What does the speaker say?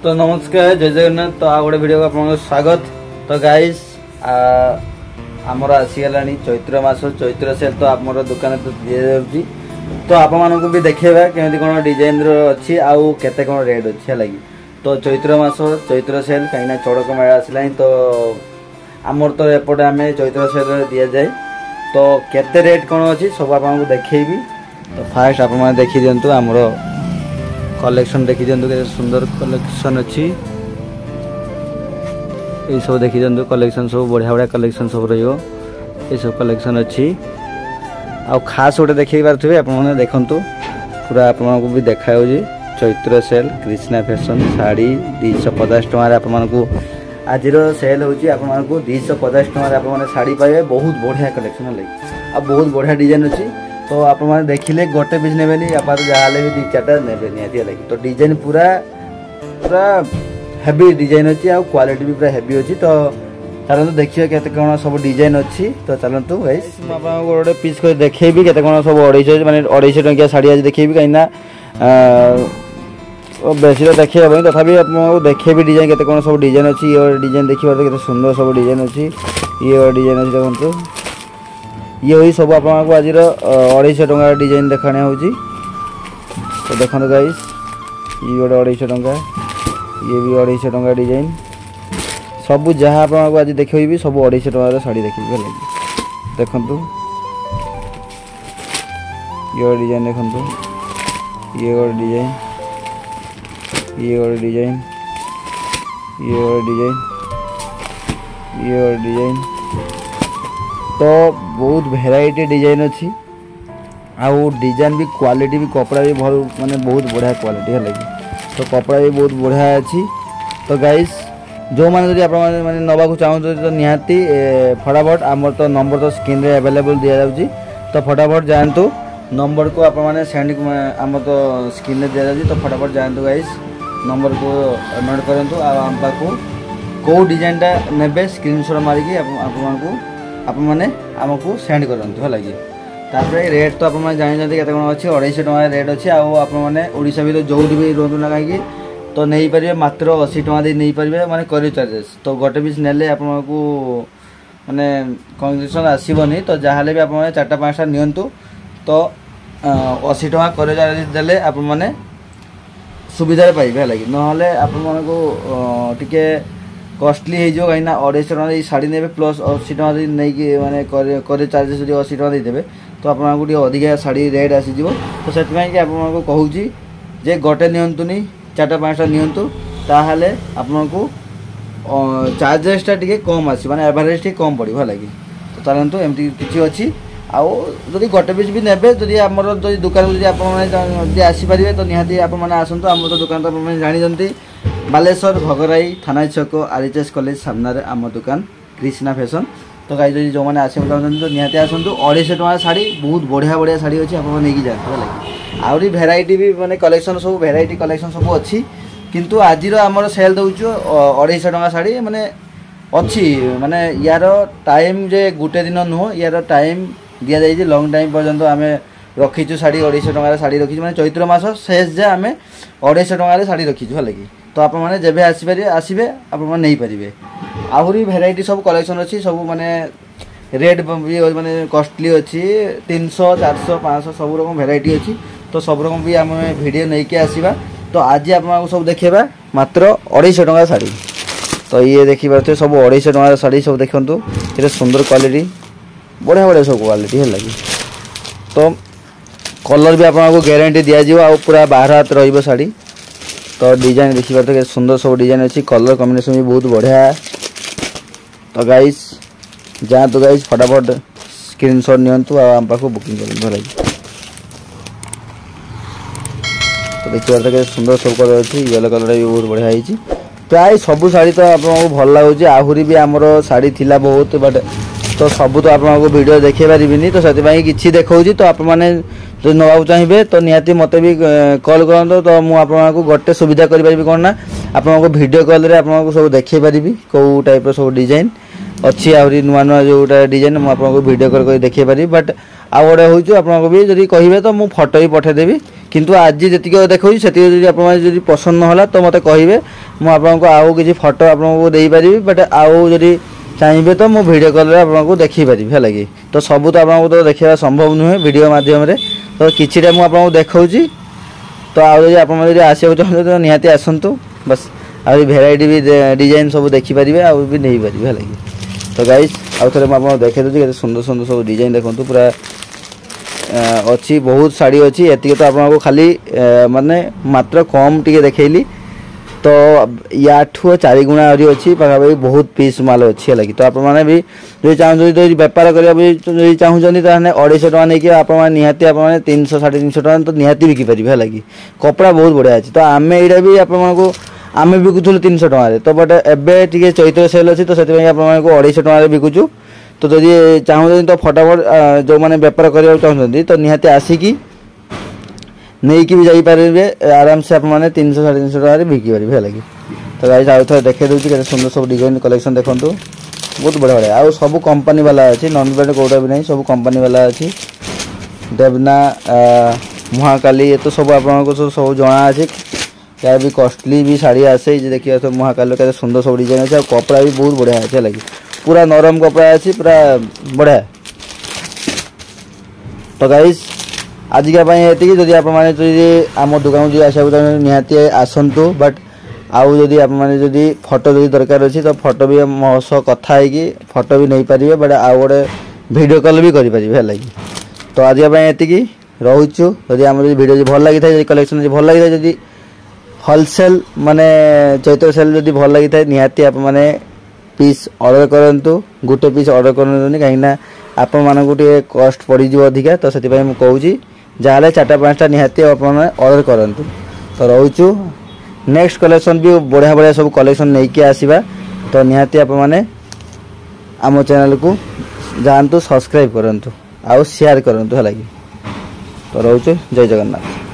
तो नमस्कार जय जगन्नाथ। तो आ गोटे वीडियो को आप स्वागत। तो गाइस आमर आसीगला चैत्र मास चैत्र सेल तो आम दुकान तो दि जाऊँगी। तो आप भी देखा केमी कौन डिजाइन अच्छी आउ केते कौन रेट अच्छी लगी। तो चैत्र मास चैत्र सेल कहीं चड़क मेला आसला तो आमर तो एपटे आम चैत्र सेल दि जाए। तो केते रेट कौन अच्छी सब आपको देखी। तो फास्ट आप देखी दिंतु आमर कलेक्शन देखी दिंतु के सुंदर कलेक्शन अच्छी। ये सब देखी दिंतु कलेक्शन सब बढ़िया बढ़िया कलेक्शन सब रही सब कलेक्शन अच्छी। आ खास गोटे देखी पारे आप देखु पूरा आपको भी देखा चैत्र सेल कृष्णा फैशन शाड़ी 250 टकर आपको आज सेल होको 250 टकर आप शाड़ी पाइबे। बहुत बढ़िया कलेक्शन लगे आ बहुत बढ़िया डिजाइन अच्छी। तो आप देखिले गोटे पीस ने आप जहाँ भी 2-4टा ने निहती लगे। तो डिजाइन पूरा पूरा हेवी डिजाइन अच्छी आ क्वालिटी भी पूरा हेवी अच्छी। तो चलते देखिए केते कौन सब डिजाइन अच्छी। तो चलतु गाइस गोटे पीस कर देखेबी केते कौन सब 250 माने 250 टंकिया शाड़ी आज देखेबी कहीं बेसी तो देखे हेबनी तथापि आपको देखेबी डिजाइन केते कौन सब डिजाइन अच्छी। ये डिजाइन देखिए केते सुंदर सब डिजाइन अच्छी। ये डिजाइन अच्छी देखो ये हुई सब आपको आज 250 टंका डिजाइन देखाने हो। तो देखो गाइस ये गोटे 250 टंका ये भी 250 टंका डिजाइन सब जहाँ आपको आज देखेबी सब 250 टंकार शाड़ी देखिए लगे। देखु ये डिजाइन देखु ये गोटे डिजाइन ये गोटे डिजाइन ये गोटे डिजाइन ये गोटे डिजाइन। तो बहुत भेराइटी डिजाइन अच्छी आउ डिजाइन भी क्वालिटी भी कपड़ा भी भल माने बहुत बढ़िया क्वालिटी है लगी। तो कपड़ा भी बहुत बढ़िया अच्छी। तो गाइस जो मैंने आप नवा चाहते तो निहाती फटाफट आम तो नंबर तो स्क्रीन रे अवेलेबल दि जाऊँगी। तो फटाफट जातु नंबर को आप सेंड आम तो स्क्रीन रे दि जाऊँगी। तो फटाफट जातु गाइस नंबर को नोट करूँ आम पाक कौ डिजाइनटा ने स्क्रीनशॉट मारिकी आप आमको सेंड करूँ लगे। तापर रेट तो आप जानते केते कौन अच्छी 250 टका रेट अच्छी। आशा भी जो भी रुहतु ना कहीं तो नहीं पारे मात्र 80 टका दे नहीं पारे माने करियर चार्जेस। तो गोटे पीस नेले आपको माने कंसेशन आसबनी। तो जहाँ भी आप 4-5टा नियंतु तो 80 टका करियर चार्जेस देले आप सुविधा पाइबे लगे। नहले आपको टिके कॉस्टली हो कहीं 250 टका शाड़ी ने प्लस 80 टका नहीं कि माने करियर चार्जेस 80 टका देदेवे तो आपको अधिका शाड़ी रेट आसीज। तो से आपको कहूँ जे गोटे नियंतुनी 4-5टा नियंतु ताहले आपको चार्जेसटा टी कम आस माने एवरेज टी कम पड़ो लगे। तो चलतु एमती किसी अच्छी आउ जदि गोटे पीस भी नेबे जदि आमर दुकान को आसीपारे तो निहाती आसतु आम तो दुकान तो जानी बालेश्वर भगराई थाना छक आरएचएस कॉलेज सामने आम दुकान कृष्णा फैशन। तो गाइस जो मैंने आसो चाहते तो निहाती आसतु 250 टका शाड़ी बहुत बढ़िया बढ़िया शाड़ी अच्छी आप नहीं जाते लगे। आहरी भेराइटी भी माने कलेक्शन सब भेराइटी कलेक्शन सब अच्छी। किंतु आज आमर सेल दौ 250 टका शाड़ी माने अच्छी माने यार टाइम जे गोटे दिन नुह यार टाइम दि जाए लंग टाइम पर्यंत आम रखीचु शाड़ी 250 टकर शाड़ी रखी मैंने चैत्र मास शेष जे आम 250 टकर शाड़ी रखीचु लगे। तो आप जब आसबे आप नहीं पारे आहरी भेराइटी सब कलेक्शन अच्छी सब माने रेट भी माने कॉस्टली अच्छी 300 400 500 सब रकम भेराइटी अच्छी। तो सब रकम भी आम वीडियो नहीं के आसवा। तो आज आपको सब देखा मात्र 250 टका शाड़ी। तो ये देखिए सब 250 टका शाड़ी सब देखु ये सुंदर क्वालिटी बढ़िया बढ़िया सब क्वालिटी है लगी। तो कलर भी आपको गारंटी दिज्व आ पूरा बाहर हाथ रही शाड़ी। तो डिजाइन देखिए सुंदर सब डिजाइन अच्छी कलर कॉम्बिनेशन भी बहुत बढ़िया है। तो गाइस जहाँ तो गाइस फटाफट स्क्रीनशॉट नियंतु आम पाक बुकिंग कर लगे। तो देखिए सुंदर सब कलर अच्छी येलो कलर भी बहुत बढ़िया है। प्राय सब शाड़ी तो आपको भल लगुच आहरी भी आमर शाड़ी थिला बहुत बट तो सब तो आपको वीडियो देखे पारिनी। तो से किसी देखा तो आप जो नवा चाहिए तो निहाती मत भी कॉल करूँ। तो मुझे गोटे सुविधा करें कौन ना आपको वीडियो कॉल आपको सब देखे पारि कौ टाइप सब डिजाइन अच्छी आहरी नुआ नुआ जोटा डिजाइन मुझे वीडियो कॉल कर देखे पारि। बट आउ गोटे हूँ आपको भी जब कहे तो मुझे फोटो भी पठेदेवी। किंतु आज जी देखो से पसंद ना तो मत कहे मु आपको आउ किसी फोटो आपको दे पारि बट आउ जदि चाहिए तो मु वीडियो कॉल रे आपको देखि पारि है लगी तो सब तो आपको तो देखा संभव नुहे वीडियो माध्यम रे तो किछिटा मु आपको देखाऊँगी तो आउ आप आसो चाहते तो निहाती आसतु बस आ भेराइटी भी डिजाइन सब देखिपारे आउ भी नहीं पारे है लगी तो गाइस आउ थे मुझे देखा दूसरी के सुंदर सुंदर सब डिजाइन देखूँ पूरा अच्छी बहुत शाड़ी अच्छी एति तो आपको खाली माने मात्र कम टी देखली तो या 4 गुणा अच्छी पाखापाखि बहुत पीस माल अच्छी लगी तो आप भी जो चाहते बेपार करने चाहूँगी तो 250 टका नहीं आप निहाती आप 300 350 टका तो निहाती बिकिपारे है लगी कपड़ा बहुत बढ़िया अच्छी तो आम यहाँ भी आपको आम बिकुलु 300 टका तो बट एबे टी चैत्र सेल अच्छी तो से 250 टका बिकुचु तो जदि चाहूँ तो फटाफट जो मैंने बेपार करने चाहते तो निहाती आसिकी नहीं कि भी जाइपारे आराम से आपने 300 350 टका बिकी पारे है लगी तो गाइस आउ थे देखे दूसरी के सुंदर सब डिजाइन कलेक्शन देखो बहुत बढ़िया बढ़िया आउ सब कंपनी वाला अच्छी नॉन ब्रांड कौटा भी नहीं सब कंपनी वाला अच्छी देवना महाकाली ये तो सब आपको सब जना अच्छे या भी कॉस्टली भी शाड़ी आसे देखिए तो महाकाली के सुंदर सब डिजाइन अच्छे कपड़ा भी बहुत बढ़िया अच्छे लगी पूरा नरम कपड़ा अच्छी पूरा बढ़िया तो गाइस आज ये जदि आप आम दुकान जो आसा निहाती आसतु बट आउ जदि आप फोटो जदि दरकार अच्छी तो फोटो भी मो सह कथा है फोटो भी नहीं पारे बट आउ गोटे वीडियो कॉल भी करें है लगी तो आज ये रोचु जदि आम वीडियो भल लगी था कलेक्शन भल लगी था जदि होलसेल माने चैत्र सेल जदि भल लगी था निहाती आप माने पीस ऑर्डर करंतु गोटे पीस ऑर्डर करनी कहीं आपण मानक कस्ट पड़ अधिका तो से कहूँ जहाँ 4-5टा निहाती ऑर्डर करंतु तो रोचु नेक्स्ट कलेक्शन भी बढ़िया बढ़िया सब कलेक्शन नहीं कि आसवा तो निहाती आप माने आम चैनल को जातु सब्सक्राइब करंतु आउ शेयर करंतु है लगी तो रोचु जय जगन्नाथ।